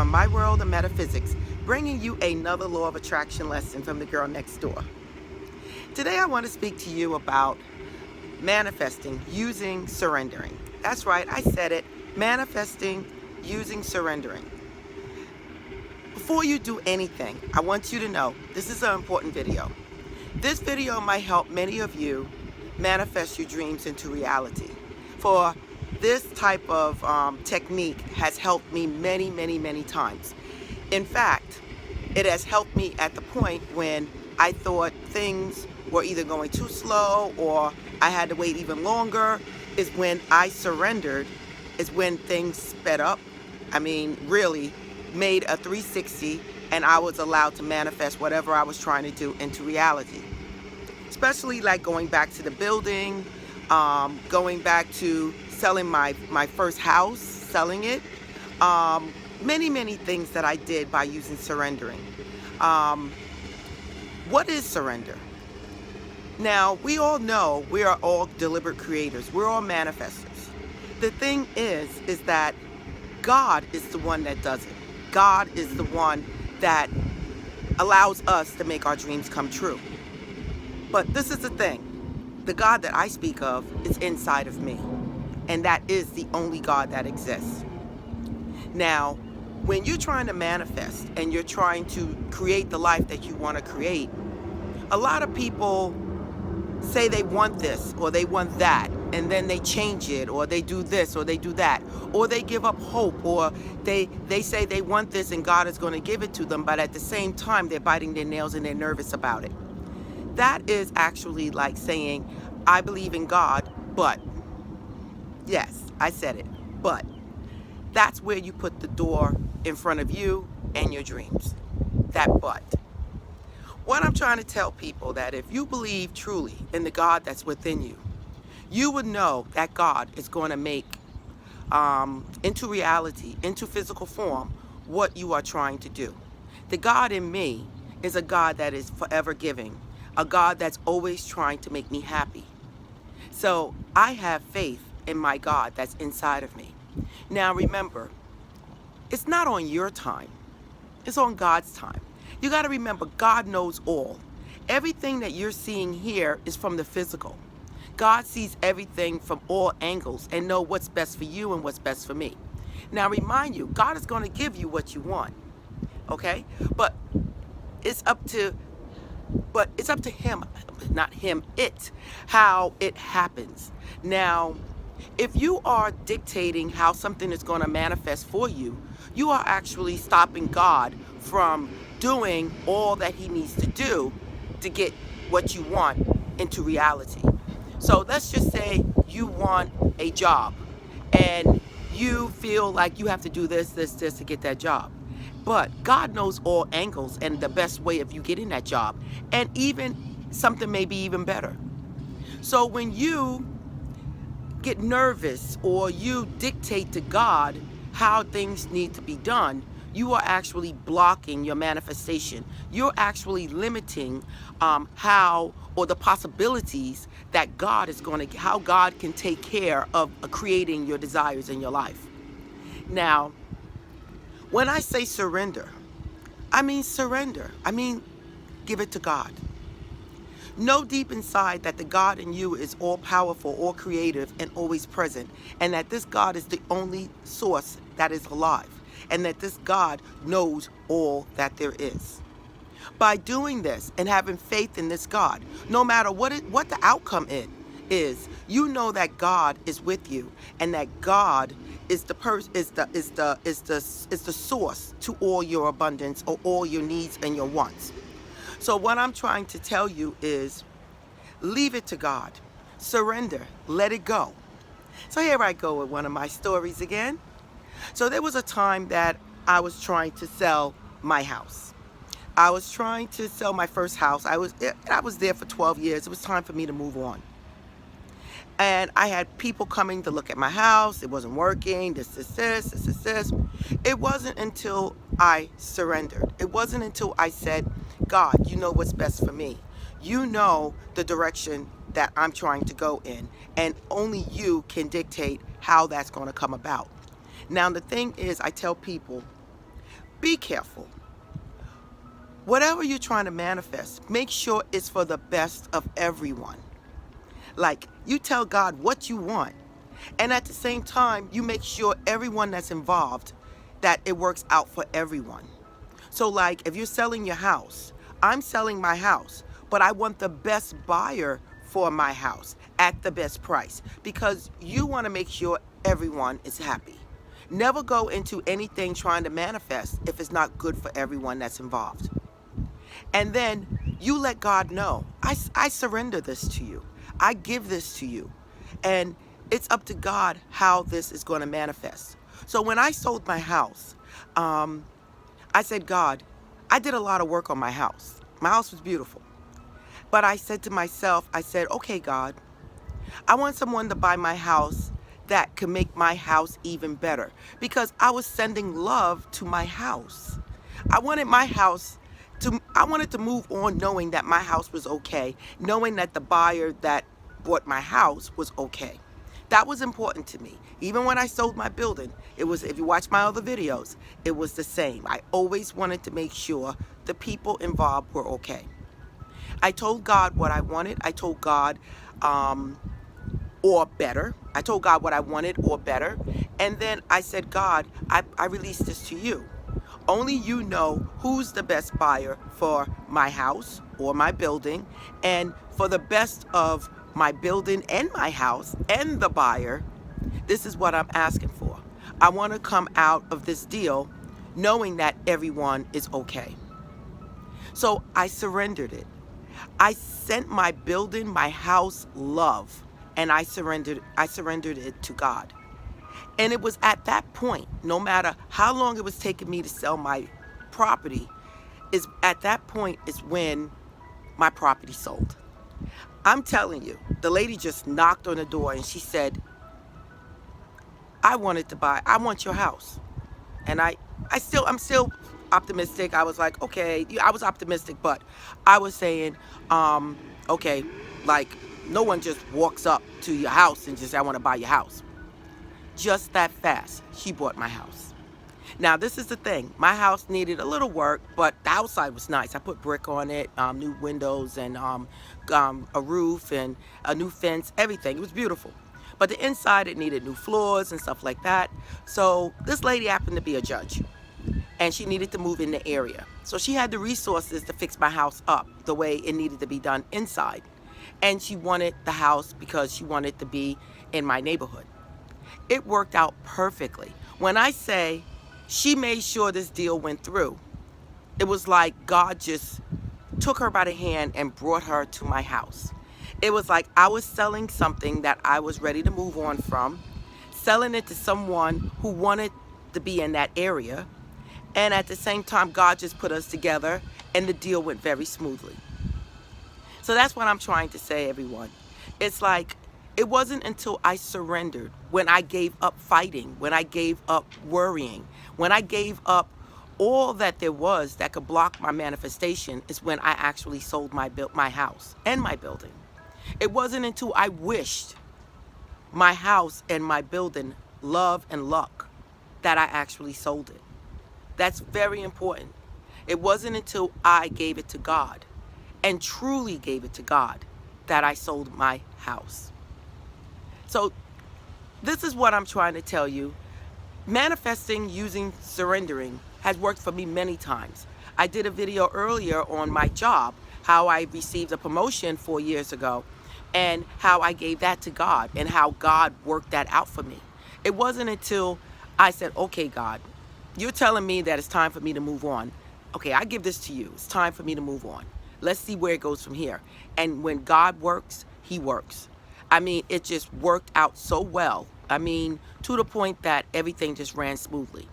from My World of Metaphysics, bringing you another law of attraction lesson from the girl next door. Today I want to speak to you about manifesting using surrendering. That's right, I said it, manifesting using surrendering. Before you do anything, I want you to know this is an important video. This video might help many of you manifest your dreams into reality. For this type of technique has helped me many times. In fact, it has helped me at the point when I thought things were either going too slow or I had to wait even longer. Is when I surrendered, is when things sped up. I mean, really made a 360, and I was allowed to manifest whatever I was trying to do into reality. Especially like going back to the building, going back to selling my first house, selling it. Many things that I did by using surrendering. What is surrender? Now, we all know we are all deliberate creators. We're all manifestors. The thing is that God is the one that does it. God is the one that allows us to make our dreams come true. But this is the thing. The God that I speak of is inside of me. And that is the only God that exists. Now, when you're trying to manifest and you're trying to create the life that you want to create, a lot of people say they want this or they want that, and then they change it, or they do this or they do that, or they give up hope, or they say they want this and God is going to give it to them, but at the same time they're biting their nails and they're nervous about it. That is actually like saying, I believe in God, but, yes, I said it, but. That's where you put the door in front of you and your dreams. That but. What I'm trying to tell people, that if you believe truly in the God that's within you, you would know that God is going to make into reality, into physical form, what you are trying to do. The God in me is a God that is forever giving, a God that's always trying to make me happy. So I have faith in my God that's inside of me. Now remember, it's not on your time, it's on God's time. You got to remember, God knows all. Everything that you're seeing here is from the physical. God sees everything from all angles and know what's best for you and what's best for me. Now remind you, God is going to give you what you want, okay? But it's up to him, not him, it, how it happens. Now, if you are dictating how something is going to manifest for you, you are actually stopping God from doing all that he needs to do to get what you want into reality. So let's just say you want a job and you feel like you have to do this to get that job. But God knows all angles and the best way of you getting that job, and even something may be even better. So when you get nervous or you dictate to God how things need to be done, you are actually blocking your manifestation. You're actually limiting how, or the possibilities that God is going to, how God can take care of creating your desires in your life. Now, when I say surrender, I mean surrender. I mean, give it to God. Know deep inside that the God in you is all powerful, all creative, and always present, and that this God is the only source that is alive, and that this God knows all that there is. By doing this and having faith in this God, no matter what the outcome is, you know that God is with you, and that God is the source to all your abundance or all your needs and your wants. So what I'm trying to tell you is, leave it to God. Surrender. Let it go. So here I go with one of my stories again. So there was a time that I was trying to sell my house. I was trying to sell my first house. I was there for 12 years. It was time for me to move on. And I had people coming to look at my house. It wasn't working. This. It wasn't until I surrendered. It wasn't until I said, God, you know what's best for me. You know the direction that I'm trying to go in, and only you can dictate how that's going to come about. Now, the thing is, I tell people, Be careful. Whatever you're trying to manifest, make sure it's for the best of everyone. Like, you tell God what you want, and at the same time, you make sure everyone that's involved, that it works out for everyone. So like, if you're selling your house, I'm selling my house, but I want the best buyer for my house at the best price, because you want to make sure everyone is happy. Never go into anything trying to manifest if it's not good for everyone that's involved. And then you let God know, I surrender this to you. I give this to you. And it's up to God how this is going to manifest. So when I sold my house, I said, God, I did a lot of work on my house. My house was beautiful. But I said to myself, I said, okay, God, I want someone to buy my house that can make my house even better, because I was sending love to my house. I wanted to move on knowing that my house was okay, knowing that the buyer that bought my house was okay. That was important to me. Even when I sold my building, it was, if you watch my other videos, it was the same. I always wanted to make sure the people involved were okay. I told God what I wanted. I told God, or better. I told God what I wanted or better. And then I said, God, I release this to you. Only you know who's the best buyer for my house or my building, and for the best of my building and my house and the buyer. This is what I'm asking for. I want to come out of this deal knowing that everyone is okay. So I surrendered it. I sent my building, my house, love, and I surrendered it to God. And it was at that point, no matter how long it was taking me to sell my property, at that point is when my property sold. I'm telling you, the lady just knocked on the door and she said, I want your house. And I'm still optimistic. I was like, okay, I was optimistic, but I was saying, okay, like, no one just walks up to your house and just say, I want to buy your house. Just that fast, she bought my house. Now, this is the thing. My house needed a little work, but the outside was nice. I put brick on it, new windows, and a roof, and a new fence, everything. It was beautiful. But the inside, it needed new floors and stuff like that. So this lady happened to be a judge, and she needed to move in the area. So she had the resources to fix my house up the way it needed to be done inside. And she wanted the house because she wanted to be in my neighborhood. It worked out perfectly. When I say she made sure this deal went through, it was like God just took her by the hand and brought her to my house. It was like I was selling something that I was ready to move on from, selling it to someone who wanted to be in that area, and at the same time, God just put us together, and the deal went very smoothly. So that's what I'm trying to say, everyone. It's like, it wasn't until I surrendered, when I gave up fighting, when I gave up worrying, when I gave up all that there was that could block my manifestation, is when I actually sold my house and my building. It wasn't until I wished my house and my building love and luck that I actually sold it. That's very important. It wasn't until I gave it to God, and truly gave it to God, that I sold my house. So this is what I'm trying to tell you. Manifesting using surrendering has worked for me many times. I did a video earlier on my job, how I received a promotion 4 years ago, and how I gave that to God, and how God worked that out for me. It wasn't until I said, okay, God, you're telling me that it's time for me to move on. Okay, I give this to you. It's time for me to move on. Let's see where it goes from here. And when God works, He works. I mean, it just worked out so well. I mean, to the point that everything just ran smoothly.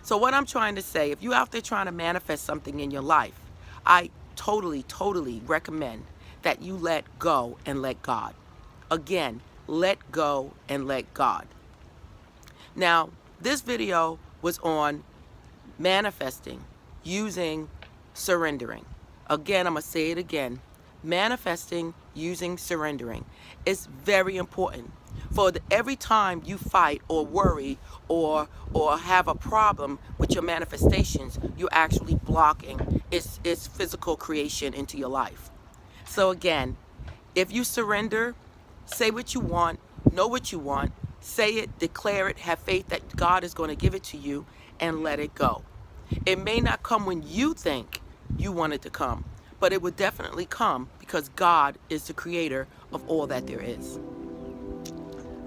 So what I'm trying to say, if you're out there trying to manifest something in your life, I totally recommend that you let go and let God. Again, let go and let God. Now, this video was on manifesting using surrendering. Again, I'm going to say it again. Manifesting using surrendering is very important every time you fight or worry or have a problem with your manifestations, you're actually blocking its physical creation into your life. So again, if you surrender, say what you want, know what you want, say it, declare it, have faith that God is going to give it to you, and let it go. It may not come when you think you want it to come, but it will definitely come because God is the creator of all that there is.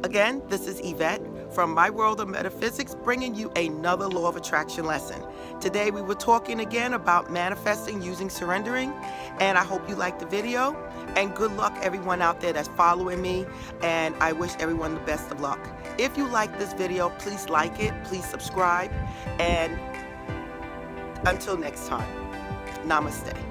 Again, this is Eyvette from My World of Metaphysics, bringing you another law of attraction lesson. Today we were talking again about manifesting using surrendering, and I hope you liked the video, and good luck everyone out there that's following me, and I wish everyone the best of luck. If you like this video, please like it, please subscribe, and until next time, Namaste.